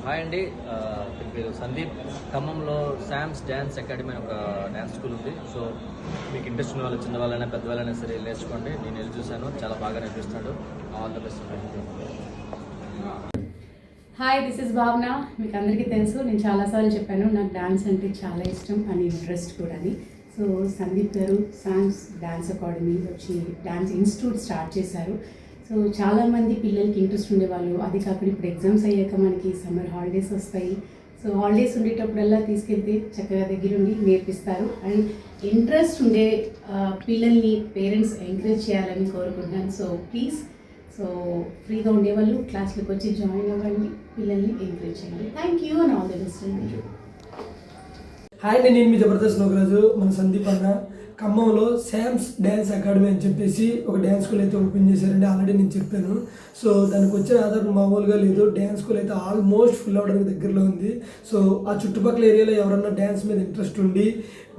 Hi అండి. పేరు సందీప్. ఖమ్మంలో శామ్స్ డ్యాన్స్ అకాడమీ అని ఒక డ్యాన్స్ స్కూల్ ఉంది. సో మీకు ఇంట్రెస్ట్ ఉన్న వాళ్ళు, చిన్న వాళ్ళైనా పెద్దవాళ్ళైనా సరే నేర్చుకోండి. నేను వెళ్ళి చూశాను, చాలా బాగా నేర్పిస్తాడు. All the best. Hi, this is Bhavana. మీకు అందరికీ తెలుసు, నేను చాలాసార్లు చెప్పాను నాకు డాన్స్ అంటే చాలా ఇష్టం అని, ఇంట్రెస్ట్ కూడా అని. సో సందీప్ గారు శామ్స్ డ్యాన్స్ అకాడమీ వచ్చి డ్యాన్స్ ఇన్స్టిట్యూట్ స్టార్ట్ చేశారు. సో చాలామంది పిల్లలకి ఇంట్రెస్ట్ ఉండేవాళ్ళు. అది కాకుండా ఇప్పుడు ఎగ్జామ్స్ అయ్యాక మనకి సమ్మర్ హాలిడేస్ వస్తాయి. సో హాలిడేస్ ఉండేటప్పుడల్లా తీసుకెళ్తే చక్కగా దగ్గరుండి నేర్పిస్తారు. అండ్ ఇంట్రెస్ట్ ఉండే పిల్లల్ని పేరెంట్స్ ఎంకరేజ్ చేయాలని కోరుకుంటున్నాను. సో ప్లీజ్, సో ఫ్రీగా ఉండేవాళ్ళు క్లాస్లోకి వచ్చి జాయిన్ అవ్వండి, పిల్లల్ని ఎంకరేజ్ చేయండి. Thank you and all the best. Hi అండి, నేను మీ జబర్దస్త్ నోకరాజు. మన సందీప్ అన్న ఖమ్మంలో శామ్స్ డ్యాన్స్ అకాడమీ అని చెప్పేసి ఒక డ్యాన్స్ స్కూల్ అయితే ఓపెన్ చేశారండి. ఆల్రెడీ నేను చెప్పాను. సో దానికి వచ్చే ఆధారం మామూలుగా లేదు. డ్యాన్స్ స్కూల్ అయితే ఆల్మోస్ట్ ఫుల్ అవ్వడానికి దగ్గరలో ఉంది. సో ఆ చుట్టుపక్కల ఏరియాలో ఎవరన్నా డ్యాన్స్ మీద ఇంట్రెస్ట్ ఉండి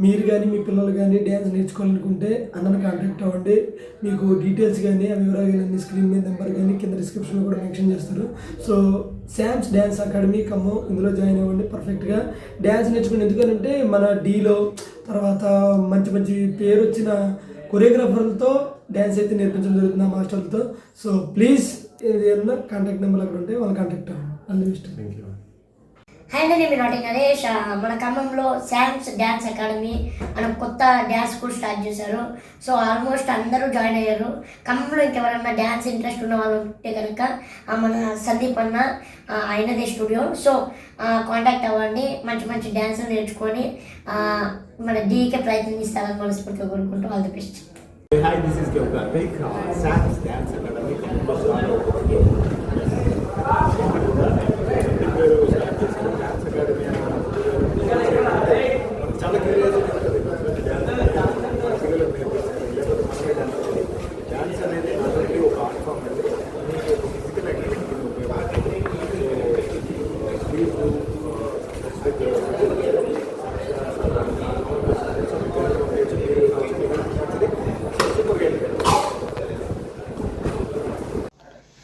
మీరు కానీ మీ పిల్లలు కానీ డ్యాన్స్ నేర్చుకోవాలనుకుంటే అన్నను కాంటాక్ట్ అవ్వండి. మీకు డీటెయిల్స్ కానీ ఆ వివరాలు కానీ స్క్రీన్ మీద నెంబర్ కానీ కింద డిస్క్రిప్షన్లో కూడా మెన్షన్ చేస్తారు. సో శామ్స్ డ్యాన్స్ అకాడమీ ఖమ్మం, ఇందులో జాయిన్ అవ్వండి. పర్ఫెక్ట్గా డ్యాన్స్ నేర్చుకుని, ఎందుకంటే మన డీలో తర్వాత మంచి మంచి పేరు వచ్చిన కొరియోగ్రాఫర్లతో డ్యాన్స్ అయితే నేర్పించడం జరుగుతుంది ఆ మాస్టర్లతో. సో ప్లీజ్ ఏదైనా కాంటాక్ట్ నెంబర్ అక్కడ ఉంటే వాళ్ళు కాంటాక్ట్ అవ్వండి. అన్ని ఇష్టం. Thank you. హాయ్ అండి, నేను నాటి నరేష్. మన ఖమ్మంలో శామ్స్ డ్యాన్స్ అకాడమీ అని కొత్త డ్యాన్స్ స్కూల్ స్టార్ట్ చేశారు. సో ఆల్మోస్ట్ అందరూ జాయిన్ అయ్యారు. ఖమ్మంలో ఇంకెవరన్నా డ్యాన్స్ ఇంట్రెస్ట్ ఉన్న వాళ్ళు ఉంటే కనుక మన సందీప్ అన్న అయినదే స్టూడియో. సో కాంటాక్ట్ అవ్వండి. మంచి మంచి డ్యాన్స్ నేర్చుకొని మన డీకే ప్రయత్నిస్తారని మనస్ఫూర్తిగా కోరుకుంటూ all the best. Hi, this is Karthik. Sam's Dance Academy. చాలా క్యూరియాసిటీ ఉంటుంది. డ్యాన్స్ అనేది అందరికీ ఒక ఆర్ట్ ఫామ్ అండి. మీకు ఒక ఫిజికల్ యాక్టివిటీ ఉపయోగపడుతుంది.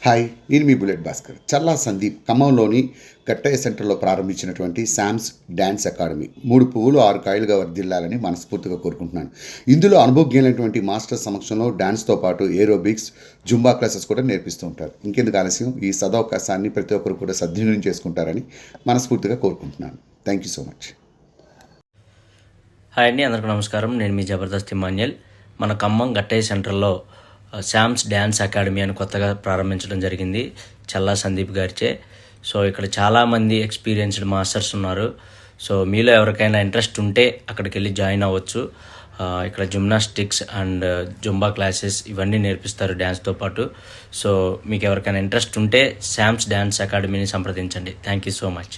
హాయ్, నేను మీ బుల్లెట్ భాస్కర్. చల్లా సందీప్ ఖమ్మంలోని గట్టయ్య సెంటర్లో ప్రారంభించినటువంటి శామ్స్ డ్యాన్స్ అకాడమీ 3 పువ్వులు 6 కాయలుగా వర్ధిల్లాలని మనస్ఫూర్తిగా కోరుకుంటున్నాను. ఇందులో అనుభవజ్ఞులైనటువంటి మాస్టర్ సమక్షంలో డ్యాన్స్తో పాటు ఏరోబిక్స్, జుంబా క్లాసెస్ కూడా నేర్పిస్తూ ఉంటారు. ఇంకెందుకు ఆలస్యం, ఈ సదవకాశాన్ని ప్రతి ఒక్కరు కూడా సద్వినియోగం చేసుకుంటారని మనస్ఫూర్తిగా కోరుకుంటున్నాను. Thank you so much. Hi అండి, అందరికీ నమస్కారం. నేను మీ జబర్దస్త్ ఇమాన్యుయల్. మన ఖమ్మం గట్టయ్య సెంటర్లో శామ్స్ డ్యాన్స్ అకాడమీ అని కొత్తగా ప్రారంభించడం జరిగింది చల్లా సందీప్ గారిచే. సో ఇక్కడ చాలామంది ఎక్స్పీరియన్స్డ్ మాస్టర్స్ ఉన్నారు. సో మీలో ఎవరికైనా ఇంట్రెస్ట్ ఉంటే అక్కడికి వెళ్ళి జాయిన్ అవ్వచ్చు. ఇక్కడ జిమ్నాస్టిక్స్ అండ్ జుంబా క్లాసెస్ ఇవన్నీ నేర్పిస్తారు డ్యాన్స్తో పాటు. సో మీకు ఎవరికైనా ఇంట్రెస్ట్ ఉంటే శామ్స్ డ్యాన్స్ అకాడమీని సంప్రదించండి. Thank you so much.